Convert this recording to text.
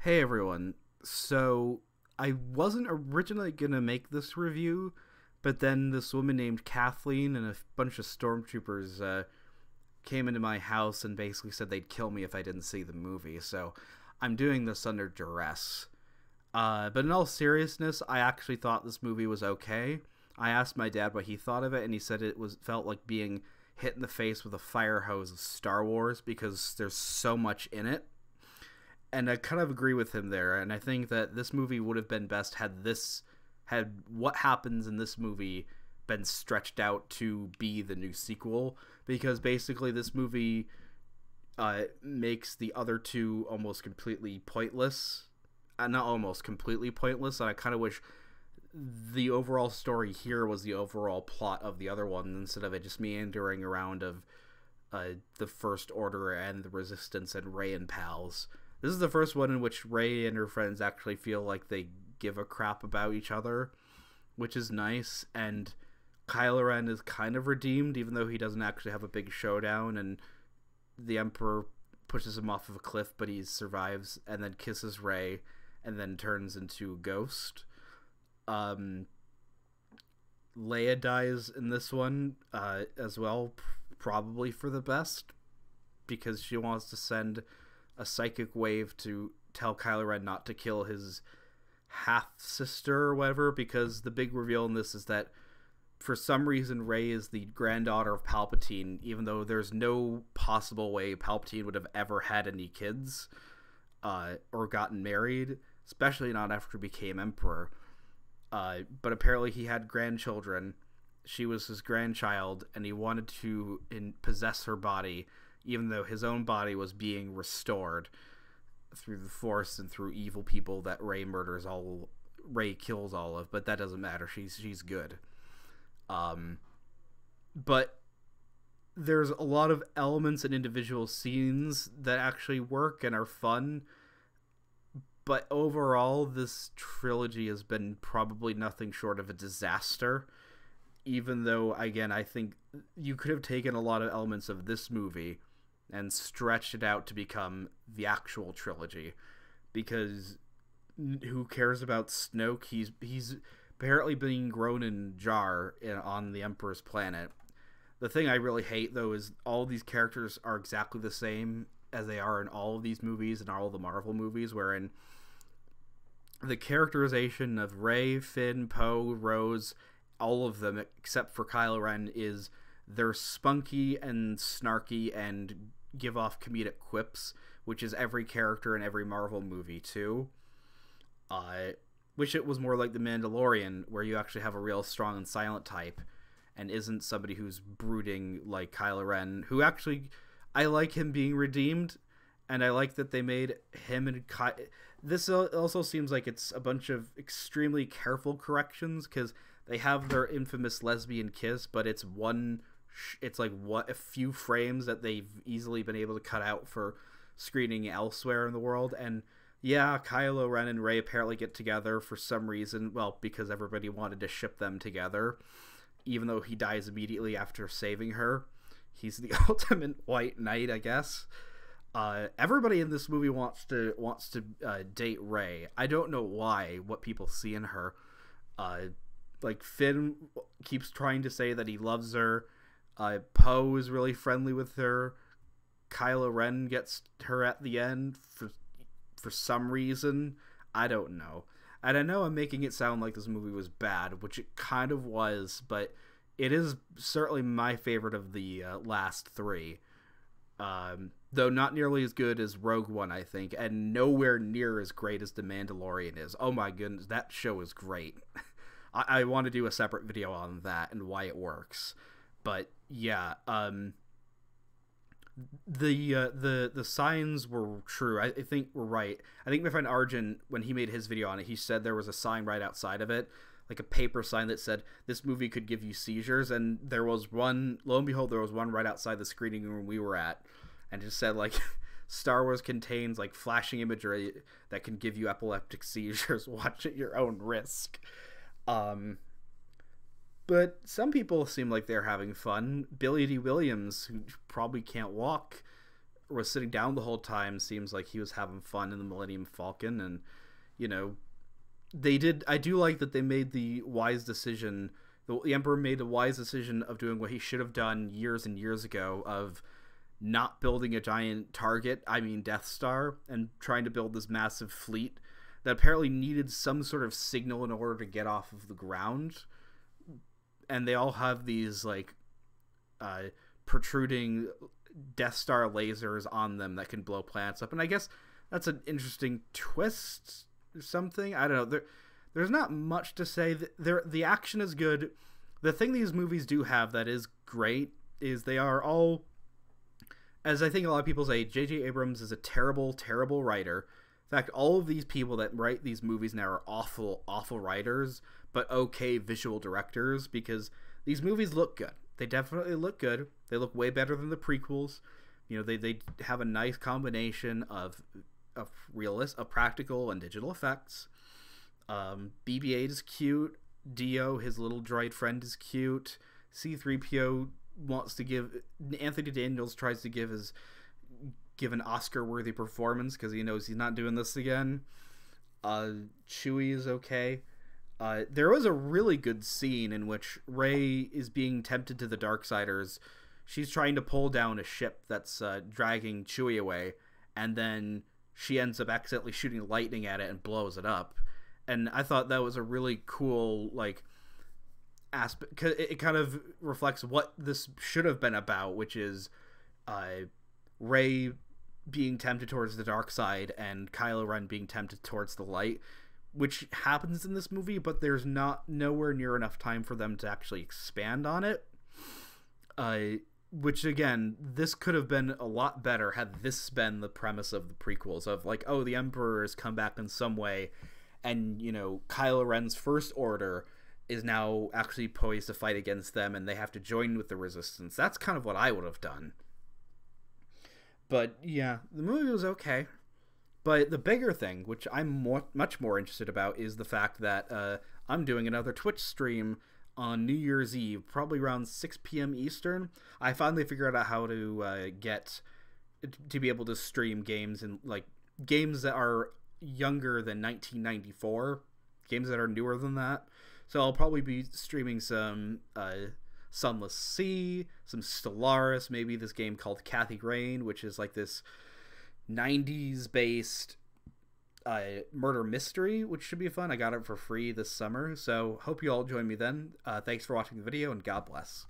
Hey everyone. So I wasn't originally gonna make this review, but then this woman named Kathleen and a bunch of stormtroopers came into my house and basically said they'd kill me if I didn't see the movie. So I'm doing this under duress. But in all seriousness, I actually thought this movie was okay. I asked my dad what he thought of it, and he said it was felt like being hit in the face with a fire hose of Star Wars because there's so much in it. And I kind of agree with him there. And I think that this movie would have been best had what happens in this movie been stretched out to be the new sequel, because basically this movie makes the other two almost completely pointless. Not almost completely pointless. And I kind of wish the overall story here was the overall plot of the other one instead of it just meandering around of the First Order and the Resistance and Rey and pals. This is the first one in which Rey and her friends actually feel like they give a crap about each other, which is nice. And Kylo Ren is kind of redeemed, even though he doesn't actually have a big showdown, and the Emperor pushes him off of a cliff, but he survives and then kisses Rey and then turns into a ghost. Leia dies in this one as well, probably for the best, because she wants to send a psychic wave to tell Kylo Ren not to kill his half-sister or whatever, because the big reveal in this is that for some reason Rey is the granddaughter of Palpatine, even though there's no possible way Palpatine would have ever had any kids or gotten married, especially not after he became Emperor. But apparently he had grandchildren. She was his grandchild, and he wanted to possess her body, even though his own body was being restored through the Force and through evil people that Rey kills all of. But that doesn't matter. She's good. But there's a lot of elements and individual scenes that actually work and are fun. But overall, this trilogy has been probably nothing short of a disaster. Even though, again, I think you could have taken a lot of elements of this movie and stretched it out to become the actual trilogy. Because who cares about Snoke? He's apparently being grown in jar on the Emperor's planet. The thing I really hate, though, is all these characters are exactly the same as they are in all of these movies and all the Marvel movies, wherein the characterization of Rey, Finn, Poe, Rose, all of them except for Kylo Ren is they're spunky and snarky and give off comedic quips, which is every character in every Marvel movie too. Wish it was more like The Mandalorian, where you actually have a real strong and silent type and isn't somebody who's brooding like Kylo Ren, who actually, I like him being redeemed, and I like that they made him and this also seems like it's a bunch of extremely careful corrections, because they have their infamous lesbian kiss, but it's like a few frames that they've easily been able to cut out for screening elsewhere in the world. And yeah, Kylo Ren and Rey apparently get together for some reason, well, because everybody wanted to ship them together, even though he dies immediately after saving her. He's the ultimate white knight, I guess. Everybody in this movie wants to date Rey. I don't know why. What people see in her. Like Finn keeps trying to say that he loves her. Poe is really friendly with her. Kylo Ren gets her at the end for some reason. I don't know. And I know I'm making it sound like this movie was bad, which it kind of was, but it is certainly my favorite of the last three. Though not nearly as good as Rogue One, I think, and nowhere near as great as The Mandalorian is. Oh my goodness, that show is great. I want to do a separate video on that and why it works. But yeah, the signs were true. I think we're right. I think my friend Arjun, when he made his video on it, he said there was a sign right outside of it, like a paper sign that said this movie could give you seizures, and there was one. Lo and behold, there was one right outside the screening room we were at, and it just said like Star Wars contains like flashing imagery that can give you epileptic seizures. Watch at your own risk. But some people seem like they're having fun. Billy D. Williams, who probably can't walk, was sitting down the whole time seems like he was having fun in the Millennium Falcon. And you know, I do like that they made the wise decision. The Emperor made a wise decision of doing what he should have done years and years ago, of not building a giant Death Star, and trying to build this massive fleet that apparently needed some sort of signal in order to get off of the ground. And they all have these like protruding Death Star lasers on them that can blow planets up. And I guess that's an interesting twist or something. I don't know. There's not much to say. The action is good. The thing these movies do have that is great is they are all, as I think a lot of people say, J.J. Abrams is a terrible, terrible writer. In fact, all of these people that write these movies now are awful, awful writers, but okay visual directors, because these movies look good. They definitely look good. They look way better than the prequels. You know, they have a nice combination of practical and digital effects. BB-8 is cute. Dio, his little droid friend, is cute. C-3PO wants to give... Anthony Daniels tries to give an Oscar-worthy performance because he knows he's not doing this again. Chewie is okay. There was a really good scene in which Rey is being tempted to the Darksiders. She's trying to pull down a ship that's dragging Chewie away, and then she ends up accidentally shooting lightning at it and blows it up. And I thought that was a really cool, like, aspect. It kind of reflects what this should have been about, which is Rey being tempted towards the dark side and Kylo Ren being tempted towards the light, which happens in this movie, but there's nowhere near enough time for them to actually expand on it. Which, again, this could have been a lot better had this been the premise of the prequels, of like, oh, the Emperor has come back in some way, and, you know, Kylo Ren's First Order is now actually poised to fight against them, and they have to join with the Resistance. That's kind of what I would have done. But, yeah, the movie was okay. But the bigger thing, which I'm much more interested about, is the fact that I'm doing another Twitch stream on New Year's Eve, probably around 6 p.m. Eastern. I finally figured out how to be able to stream games, and like games that are younger than 1994, games that are newer than that. So I'll probably be streaming some Sunless Sea, some Stellaris, maybe this game called Kathy Rain, which is like this 90s based murder mystery, which should be fun. I got it for free this summer, so hope you all join me then. Thanks for watching the video, and God bless.